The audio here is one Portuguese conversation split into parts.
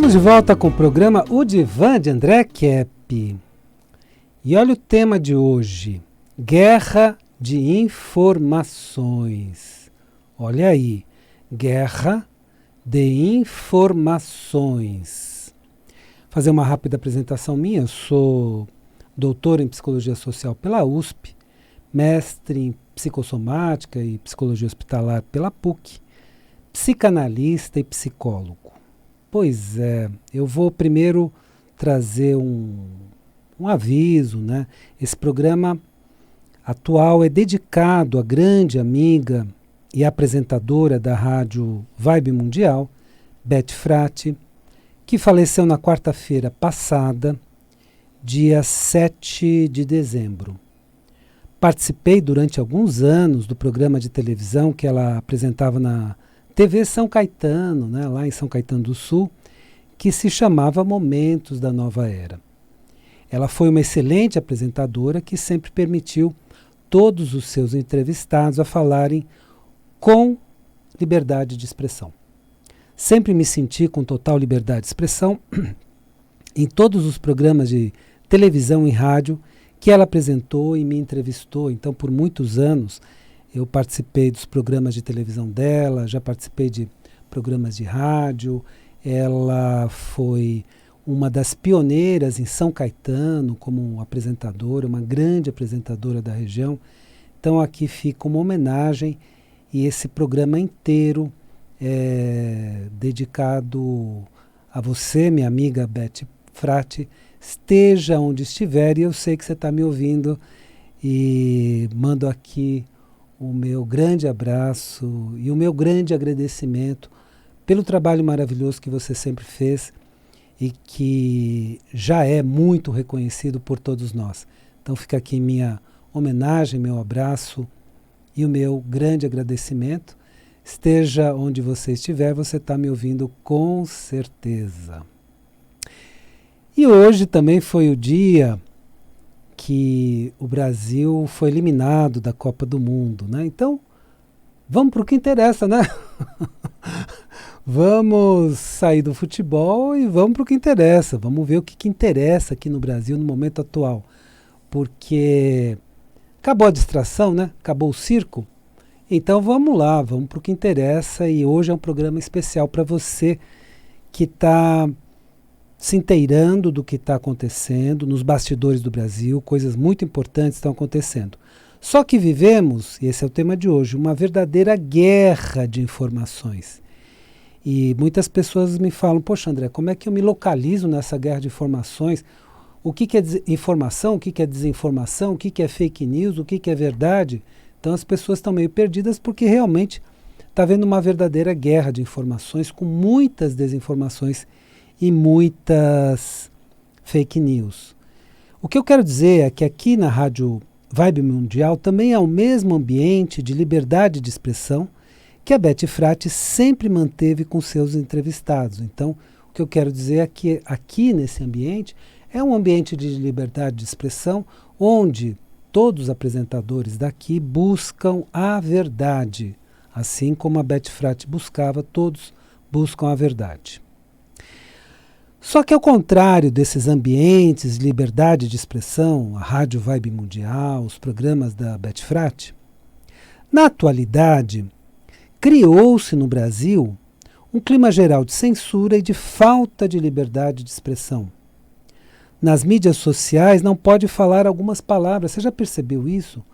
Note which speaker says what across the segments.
Speaker 1: Estamos de volta com o programa O Divã de André Kepp. E olha o tema de hoje: guerra de informações. Olha aí, guerra de informações. Fazer uma rápida apresentação minha. Eu sou doutor em Psicologia Social pela USP, mestre em Psicossomática e Psicologia Hospitalar pela PUC, psicanalista e psicólogo. Pois é, eu vou primeiro trazer um aviso, né? Esse programa atual é dedicado à grande amiga e apresentadora da rádio Vibe Mundial, Beth Frati, que faleceu na quarta-feira passada, dia 7 de dezembro. Participei durante alguns anos do programa de televisão que ela apresentava na TV São Caetano, né, lá em São Caetano do Sul, que se chamava Momentos da Nova Era. Ela foi uma excelente apresentadora que sempre permitiu todos os seus entrevistados a falarem com liberdade de expressão. Sempre me senti com total liberdade de expressão em todos os programas de televisão e rádio que ela apresentou e me entrevistou. Então, por muitos anos, eu participei dos programas de televisão dela, já participei de programas de rádio. Ela foi uma das pioneiras em São Caetano como apresentadora, uma grande apresentadora da região. Então aqui fica uma homenagem e esse programa inteiro é dedicado a você, minha amiga Beth Frati, esteja onde estiver, e eu sei que você está me ouvindo, e mando aqui o meu grande abraço e o meu grande agradecimento pelo trabalho maravilhoso que você sempre fez e que já é muito reconhecido por todos nós. Então fica aqui minha homenagem, meu abraço e o meu grande agradecimento. Esteja onde você estiver, você está me ouvindo com certeza. E hoje também foi o dia que o Brasil foi eliminado da Copa do Mundo, né? Então, vamos para o que interessa, né? Vamos sair do futebol e vamos para o que interessa. Vamos ver o que interessa aqui no Brasil no momento atual. Porque acabou a distração, né? Acabou o circo. Então vamos lá, vamos para o que interessa. E hoje é um programa especial para você que está se inteirando do que está acontecendo nos bastidores do Brasil. Coisas muito importantes estão acontecendo. Só que vivemos, e esse é o tema de hoje, uma verdadeira guerra de informações. E muitas pessoas me falam: poxa, André, como é que eu me localizo nessa guerra de informações? O que é informação, o que é desinformação, o que é fake news, o que é verdade? Então as pessoas estão meio perdidas porque realmente está havendo uma verdadeira guerra de informações com muitas desinformações e muitas fake news. O que eu quero dizer é que aqui na Rádio Vibe Mundial também é o mesmo ambiente de liberdade de expressão que a Beth Frati sempre manteve com seus entrevistados. Então, o que eu quero dizer é que aqui nesse ambiente é um ambiente de liberdade de expressão onde todos os apresentadores daqui buscam a verdade, assim como a Beth Frati buscava, todos buscam a verdade. Só que ao contrário desses ambientes de liberdade de expressão, a Rádio Vibe Mundial, os programas da Beth Frati, na atualidade, criou-se no Brasil um clima geral de censura e de falta de liberdade de expressão. Nas mídias sociais não pode falar algumas palavras. Você já percebeu isso?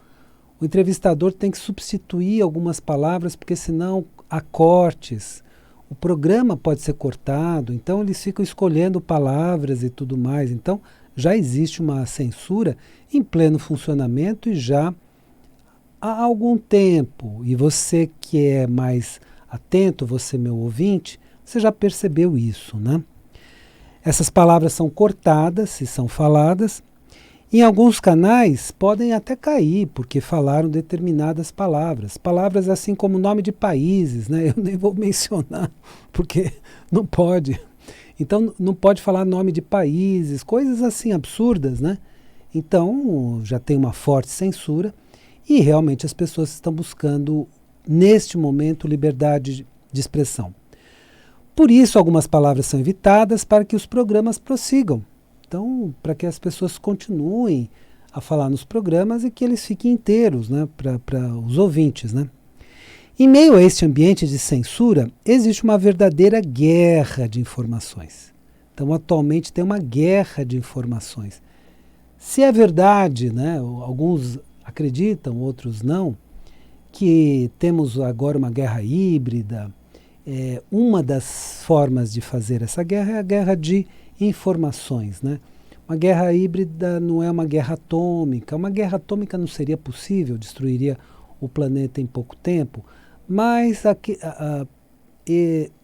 Speaker 1: O entrevistador tem que substituir algumas palavras porque senão há cortes. O programa pode ser cortado, então eles ficam escolhendo palavras e tudo mais. Então já existe uma censura em pleno funcionamento e já há algum tempo. E você que é mais atento, você meu ouvinte, você já percebeu isso, né? Essas palavras são cortadas, se são faladas. Em alguns canais podem até cair, porque falaram determinadas palavras. Palavras assim como nome de países, né? Eu nem vou mencionar, porque não pode. Então não pode falar nome de países, coisas assim absurdas, né? Então já tem uma forte censura e realmente as pessoas estão buscando, neste momento, liberdade de expressão. Por isso, algumas palavras são evitadas para que os programas prossigam. Então, para que as pessoas continuem a falar nos programas e que eles fiquem inteiros, né, para os ouvintes, né? Em meio a este ambiente de censura, existe uma verdadeira guerra de informações. Então, atualmente tem uma guerra de informações. Se é verdade, né, alguns acreditam, outros não, que temos agora uma guerra híbrida, uma das formas de fazer essa guerra é a guerra de informações, né? Uma guerra híbrida não é uma guerra atômica. Uma guerra atômica não seria possível, destruiria o planeta em pouco tempo, mas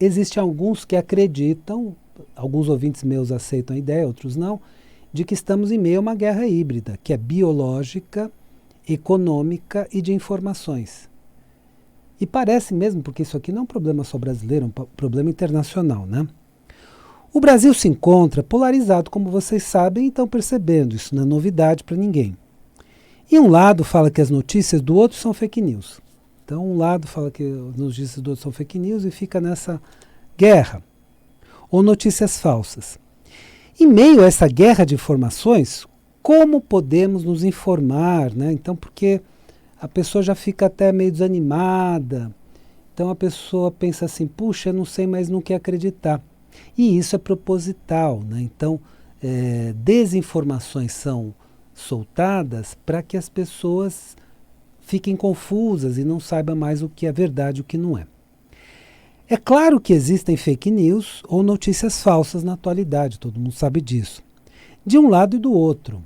Speaker 1: existem alguns que acreditam, alguns ouvintes meus aceitam a ideia, outros não, de que estamos em meio a uma guerra híbrida, que é biológica, econômica e de informações. E parece mesmo, porque isso aqui não é um problema só brasileiro, é um problema internacional, né? O Brasil se encontra polarizado, como vocês sabem, e estão percebendo, isso não é novidade para ninguém. E um lado fala que as notícias do outro são fake news. Então, um lado fala que as notícias do outro são fake news e fica nessa guerra. Ou notícias falsas. Em meio a essa guerra de informações, como podemos nos informar, né? Então, porque a pessoa já fica até meio desanimada. Então, a pessoa pensa assim, puxa, eu não sei, mas não quer acreditar. E isso é proposital, né? Então, desinformações são soltadas para que as pessoas fiquem confusas e não saibam mais o que é verdade e o que não é. É claro que existem fake news ou notícias falsas na atualidade, todo mundo sabe disso. De um lado e do outro.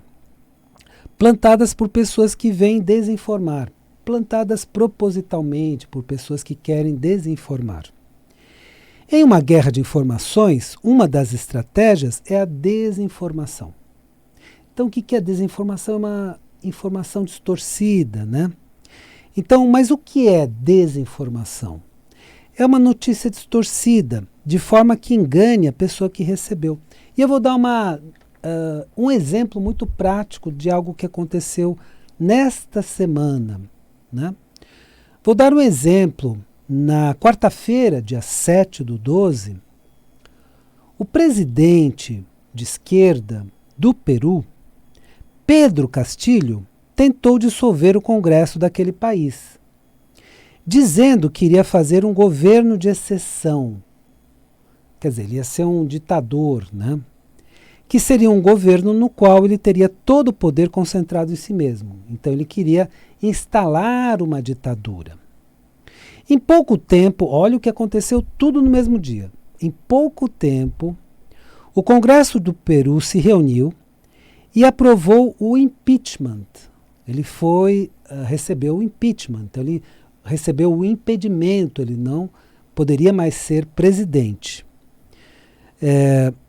Speaker 1: Plantadas por pessoas que vêm desinformar. Plantadas propositalmente por pessoas que querem desinformar. Em uma guerra de informações, uma das estratégias é a desinformação. Então, o que é desinformação? É uma informação distorcida, né? Então, mas o que é desinformação? É uma notícia distorcida, de forma que engane a pessoa que recebeu. E eu vou dar um exemplo muito prático de algo que aconteceu nesta semana, né? Vou dar um exemplo. Na quarta-feira, dia 7/12, o presidente de esquerda do Peru, Pedro Castillo, tentou dissolver o Congresso daquele país, dizendo que iria fazer um governo de exceção. Quer dizer, ele ia ser um ditador, né? Que seria um governo no qual ele teria todo o poder concentrado em si mesmo. Então ele queria instalar uma ditadura. Em pouco tempo, olha o que aconteceu tudo no mesmo dia. Em pouco tempo, o Congresso do Peru se reuniu e aprovou o impeachment. Ele recebeu o impeachment, ele recebeu o impedimento, ele não poderia mais ser presidente.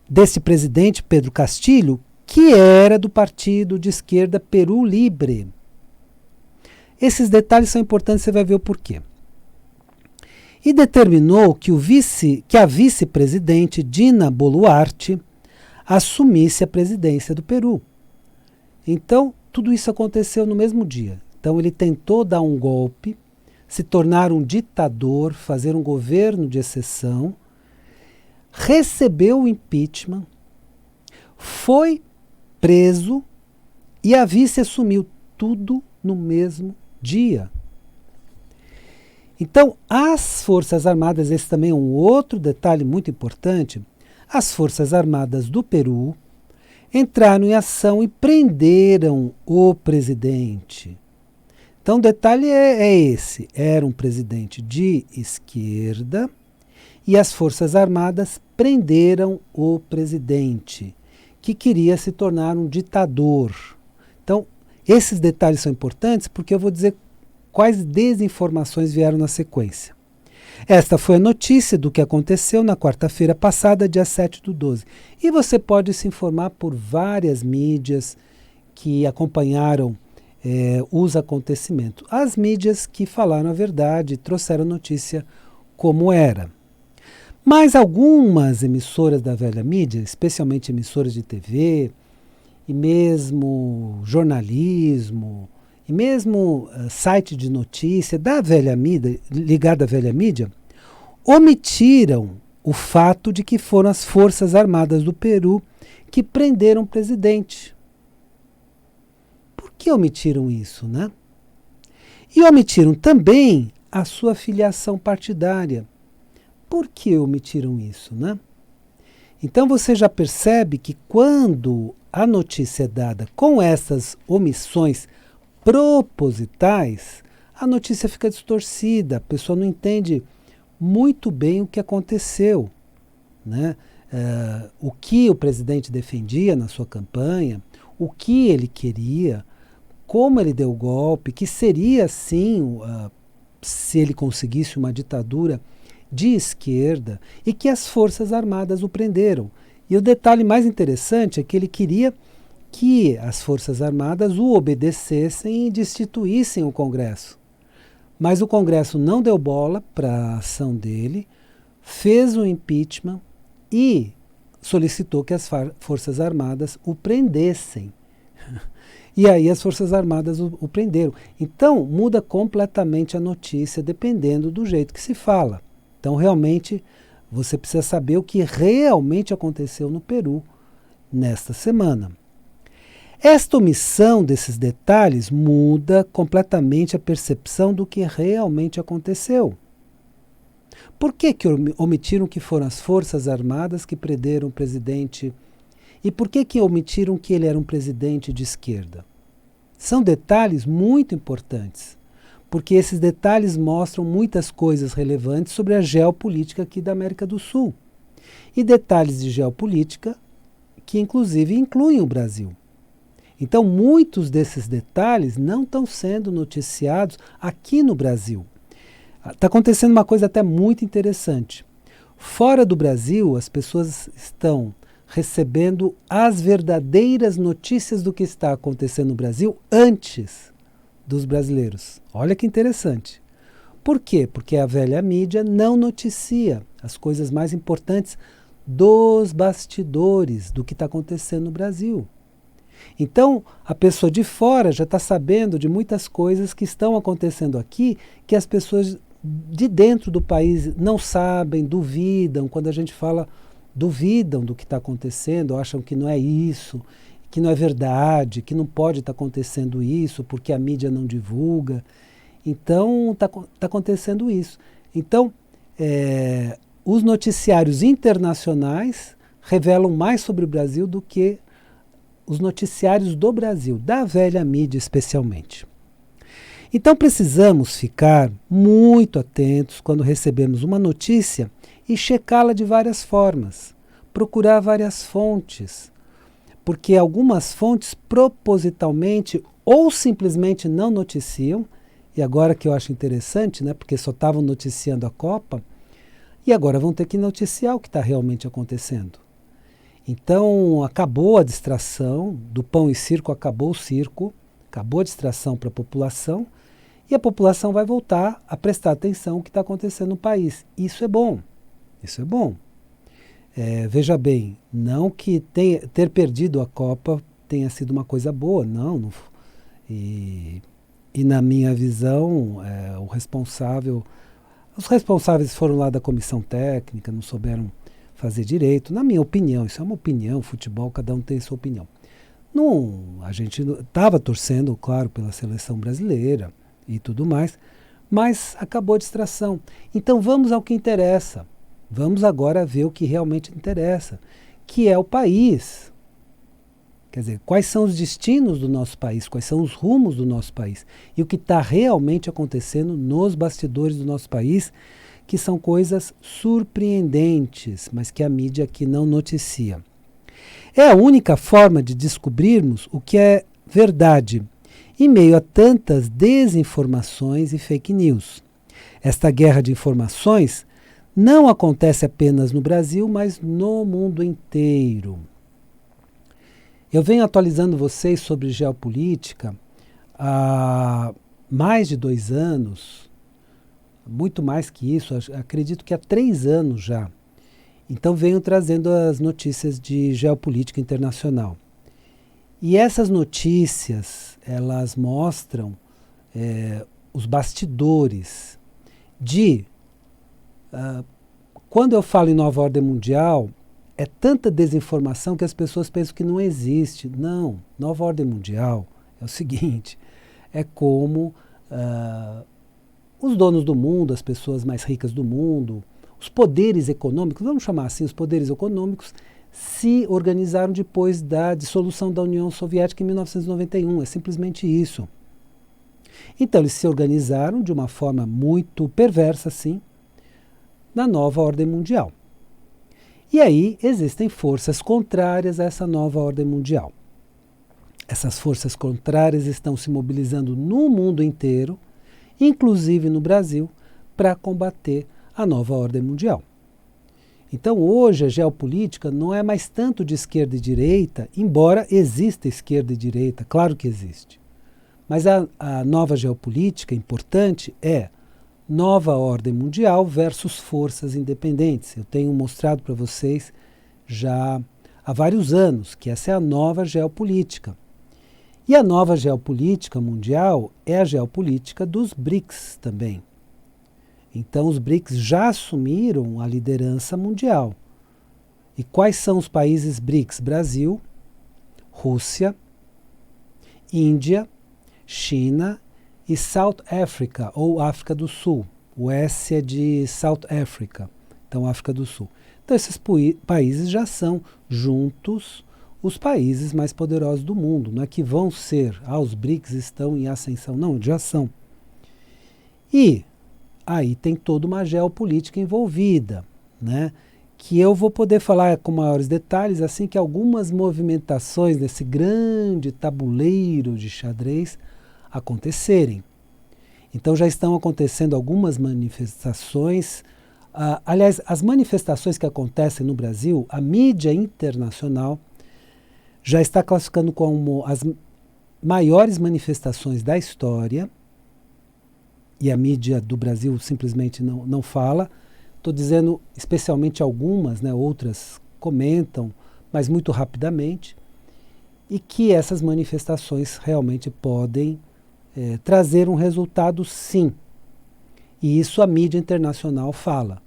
Speaker 1: Desse presidente, Pedro Castillo, que era do partido de esquerda Peru Libre. Esses detalhes são importantes, você vai ver o porquê. E determinou que a vice-presidente Dina Boluarte assumisse a presidência do Peru. Então, tudo isso aconteceu no mesmo dia. Então, ele tentou dar um golpe, se tornar um ditador, fazer um governo de exceção, recebeu o impeachment, foi preso e a vice assumiu tudo no mesmo dia. Então, as Forças Armadas, esse também é um outro detalhe muito importante, as Forças Armadas do Peru entraram em ação e prenderam o presidente. Então, o detalhe é esse, era um presidente de esquerda e as Forças Armadas prenderam o presidente, que queria se tornar um ditador. Então, esses detalhes são importantes porque eu vou dizer quais desinformações vieram na sequência. Esta foi a notícia do que aconteceu na quarta-feira passada, dia 7/12. E você pode se informar por várias mídias que acompanharam os acontecimentos. As mídias que falaram a verdade, trouxeram a notícia como era. Mas algumas emissoras da velha mídia, especialmente emissoras de TV, e mesmo jornalismo, e mesmo site de notícia da velha mídia, ligado à velha mídia, omitiram o fato de que foram as Forças Armadas do Peru que prenderam o presidente. Por que omitiram isso, né? E omitiram também a sua filiação partidária. Por que omitiram isso, né? Então você já percebe que quando a notícia é dada com essas omissões propositais, a notícia fica distorcida, a pessoa não entende muito bem o que aconteceu, né? O que o presidente defendia na sua campanha, o que ele queria, como ele deu o golpe, que seria sim, se ele conseguisse uma ditadura de esquerda, e que as Forças Armadas o prenderam. E o detalhe mais interessante é que ele queria que as Forças Armadas o obedecessem e destituíssem o Congresso. Mas o Congresso não deu bola para a ação dele, fez o impeachment e solicitou que as Forças Armadas o prendessem. E aí as Forças Armadas o prenderam. Então muda completamente a notícia dependendo do jeito que se fala. Então realmente você precisa saber o que realmente aconteceu no Peru nesta semana. Esta omissão desses detalhes muda completamente a percepção do que realmente aconteceu. Por que omitiram que foram as Forças Armadas que prenderam o presidente? E por que omitiram que ele era um presidente de esquerda? São detalhes muito importantes, porque esses detalhes mostram muitas coisas relevantes sobre a geopolítica aqui da América do Sul. E detalhes de geopolítica que inclusive incluem o Brasil. Então, muitos desses detalhes não estão sendo noticiados aqui no Brasil. Está acontecendo uma coisa até muito interessante. Fora do Brasil, as pessoas estão recebendo as verdadeiras notícias do que está acontecendo no Brasil antes dos brasileiros. Olha que interessante. Por quê? Porque a velha mídia não noticia as coisas mais importantes dos bastidores do que está acontecendo no Brasil. Então, a pessoa de fora já está sabendo de muitas coisas que estão acontecendo aqui, que as pessoas de dentro do país não sabem, duvidam. Quando a gente fala, duvidam do que está acontecendo, acham que não é isso, que não é verdade, que não pode estar acontecendo isso, porque a mídia não divulga. Então, está acontecendo isso. Então, os noticiários internacionais revelam mais sobre o Brasil do que os noticiários do Brasil, da velha mídia especialmente. Então precisamos ficar muito atentos quando recebemos uma notícia e checá-la de várias formas, procurar várias fontes, porque algumas fontes propositalmente ou simplesmente não noticiam, e agora que eu acho interessante, né, porque só estavam noticiando a Copa, e agora vão ter que noticiar o que está realmente acontecendo. Então, acabou a distração, do pão e circo acabou o circo, acabou a distração para a população, e a população vai voltar a prestar atenção no que está acontecendo no país. Isso é bom, isso é bom. Veja bem, não que ter perdido a Copa tenha sido uma coisa boa, não. E na minha visão, os responsáveis foram lá da comissão técnica, não souberam fazer direito, na minha opinião. Isso é uma opinião, futebol, cada um tem sua opinião. Não, a gente estava torcendo, claro, pela seleção brasileira e tudo mais, mas acabou a distração. Então vamos ao que interessa. Vamos agora ver o que realmente interessa, que é o país. Quer dizer, quais são os destinos do nosso país, quais são os rumos do nosso país e o que está realmente acontecendo nos bastidores do nosso país, que são coisas surpreendentes, mas que a mídia aqui não noticia. É a única forma de descobrirmos o que é verdade, em meio a tantas desinformações e fake news. Esta guerra de informações não acontece apenas no Brasil, mas no mundo inteiro. Eu venho atualizando vocês sobre geopolítica há mais de 2 anos, muito mais que isso, acredito que há 3 anos já. Então venho trazendo as notícias de geopolítica internacional. E essas notícias, elas mostram os bastidores de Quando eu falo em nova ordem mundial, é tanta desinformação que as pessoas pensam que não existe. Não, nova ordem mundial é o seguinte, é como os donos do mundo, as pessoas mais ricas do mundo, os poderes econômicos, vamos chamar assim, os poderes econômicos, se organizaram depois da dissolução da União Soviética em 1991. É simplesmente isso. Então, eles se organizaram de uma forma muito perversa, sim, na nova ordem mundial. E aí existem forças contrárias a essa nova ordem mundial. Essas forças contrárias estão se mobilizando no mundo inteiro, inclusive no Brasil, para combater a nova ordem mundial. Então hoje a geopolítica não é mais tanto de esquerda e direita, embora exista esquerda e direita, claro que existe. Mas a nova geopolítica importante é nova ordem mundial versus forças independentes. Eu tenho mostrado para vocês já há vários anos que essa é a nova geopolítica. E a nova geopolítica mundial é a geopolítica dos BRICS também. Então os BRICS já assumiram a liderança mundial. E quais são os países BRICS? Brasil, Rússia, Índia, China e South Africa, ou África do Sul. O S é de South Africa, então África do Sul. Então esses países já são, juntos, os países mais poderosos do mundo. Não é que vão ser, os BRICS estão em ascensão, não, já são. E aí tem toda uma geopolítica envolvida, né? Que eu vou poder falar com maiores detalhes assim que algumas movimentações nesse grande tabuleiro de xadrez acontecerem. Então já estão acontecendo algumas manifestações. Aliás, as manifestações que acontecem no Brasil, a mídia internacional já está classificando como as maiores manifestações da história, e a mídia do Brasil simplesmente não fala. Estou dizendo especialmente algumas, né, outras comentam, mas muito rapidamente, e que essas manifestações realmente podem trazer um resultado, sim. E isso a mídia internacional fala.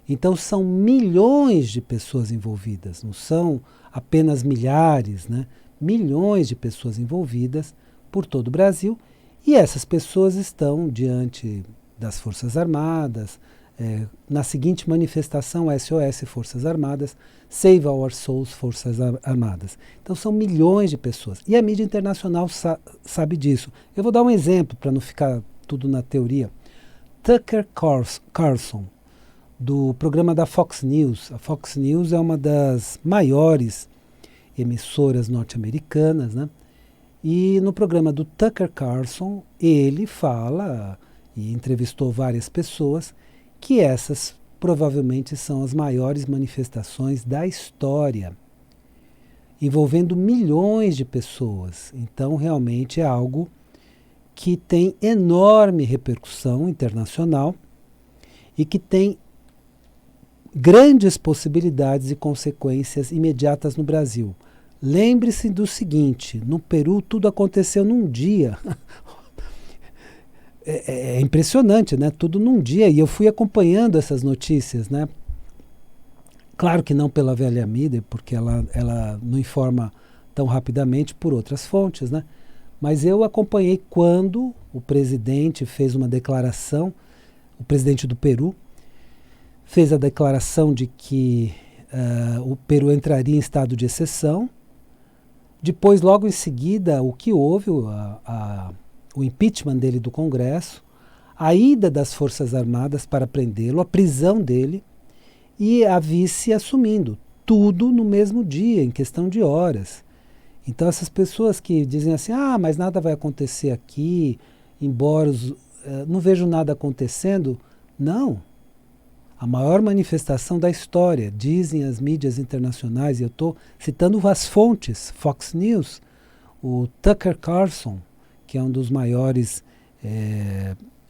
Speaker 1: Então são milhões de pessoas envolvidas, não são apenas milhares, né? Milhões de pessoas envolvidas por todo o Brasil, e essas pessoas estão diante das Forças Armadas, na seguinte manifestação SOS Forças Armadas, Save Our Souls Forças Armadas. Então são milhões de pessoas. E a mídia internacional sabe disso. Eu vou dar um exemplo para não ficar tudo na teoria. Tucker Carlson, do programa da Fox News. A Fox News é uma das maiores emissoras norte-americanas, né? E no programa do Tucker Carlson, ele fala, e entrevistou várias pessoas, que essas provavelmente são as maiores manifestações da história, envolvendo milhões de pessoas. Então, realmente é algo que tem enorme repercussão internacional e que tem grandes possibilidades e consequências imediatas no Brasil. Lembre-se do seguinte, no Peru tudo aconteceu num dia. É impressionante, né? Tudo num dia. E eu fui acompanhando essas notícias, né? Claro que não pela velha mídia, porque ela não informa tão rapidamente por outras fontes, né? Mas eu acompanhei quando o presidente fez uma declaração, o presidente do Peru fez a declaração de que o Peru entraria em estado de exceção. Depois, logo em seguida, o que houve, o impeachment dele do Congresso, a ida das Forças Armadas para prendê-lo, a prisão dele e a vice assumindo. Tudo no mesmo dia, em questão de horas. Então essas pessoas que dizem assim, mas nada vai acontecer aqui, embora não vejo nada acontecendo. Não. A maior manifestação da história, dizem as mídias internacionais, e eu estou citando as fontes, Fox News, o Tucker Carlson, que é um dos maiores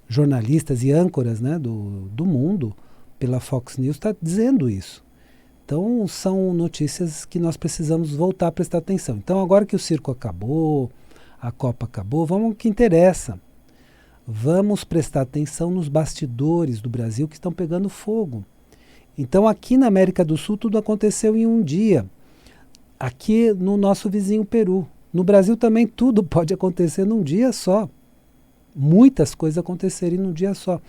Speaker 1: jornalistas e âncoras, né, do mundo, pela Fox News, está dizendo isso. Então são notícias que nós precisamos voltar a prestar atenção. Então agora que o circo acabou, a Copa acabou, vamos ao que interessa. Vamos prestar atenção nos bastidores do Brasil que estão pegando fogo. Então aqui na América do Sul tudo aconteceu em um dia. Aqui no nosso vizinho Peru. No Brasil também tudo pode acontecer num dia só. Muitas coisas acontecerem num dia só.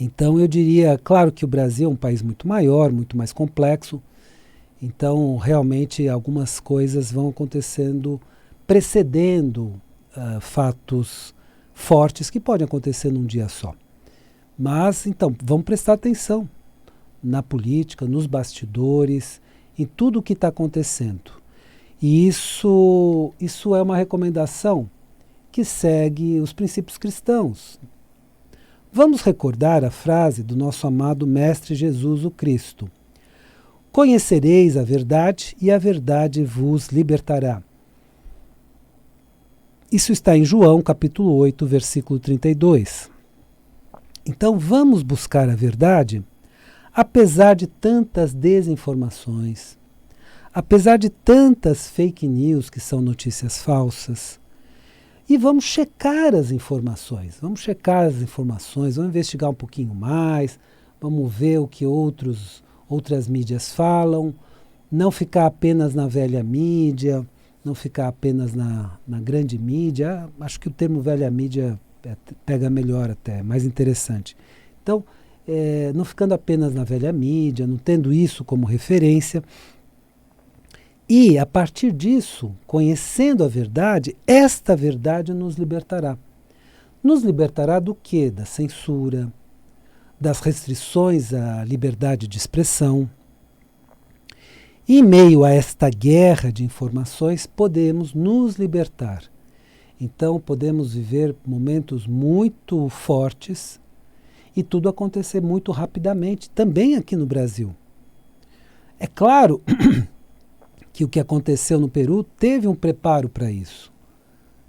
Speaker 1: Então eu diria, claro que o Brasil é um país muito maior, muito mais complexo. Então realmente algumas coisas vão acontecendo, precedendo fatos fortes que podem acontecer num dia só. Mas então vamos prestar atenção na política, nos bastidores, em tudo o que está acontecendo. E isso é uma recomendação que segue os princípios cristãos. Vamos recordar a frase do nosso amado Mestre Jesus o Cristo. Conhecereis a verdade e a verdade vos libertará. Isso está em João, capítulo 8, versículo 32. Então vamos buscar a verdade, apesar de tantas desinformações, apesar de tantas fake news que são notícias falsas. E vamos checar as informações, vamos investigar um pouquinho mais, vamos ver o que outras mídias falam, não ficar apenas na velha mídia, não ficar apenas na grande mídia. Acho que o termo velha mídia pega melhor até, é mais interessante. Então, não ficando apenas na velha mídia, não tendo isso como referência. E, a partir disso, conhecendo a verdade, esta verdade nos libertará. Nos libertará do quê? Da censura, das restrições à liberdade de expressão. E, em meio a esta guerra de informações, podemos nos libertar. Então, podemos viver momentos muito fortes e tudo acontecer muito rapidamente, também aqui no Brasil. É claro que o que aconteceu no Peru teve um preparo para isso.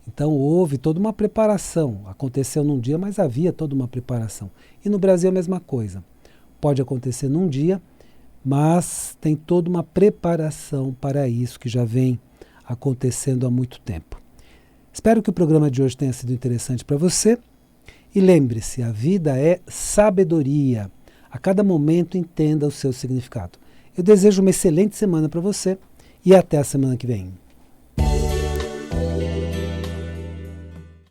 Speaker 1: Então houve toda uma preparação. Aconteceu num dia, mas havia toda uma preparação. E no Brasil a mesma coisa. Pode acontecer num dia, mas tem toda uma preparação para isso que já vem acontecendo há muito tempo. Espero que o programa de hoje tenha sido interessante para você. E lembre-se, a vida é sabedoria. A cada momento entenda o seu significado. Eu desejo uma excelente semana para você. E até a semana que vem.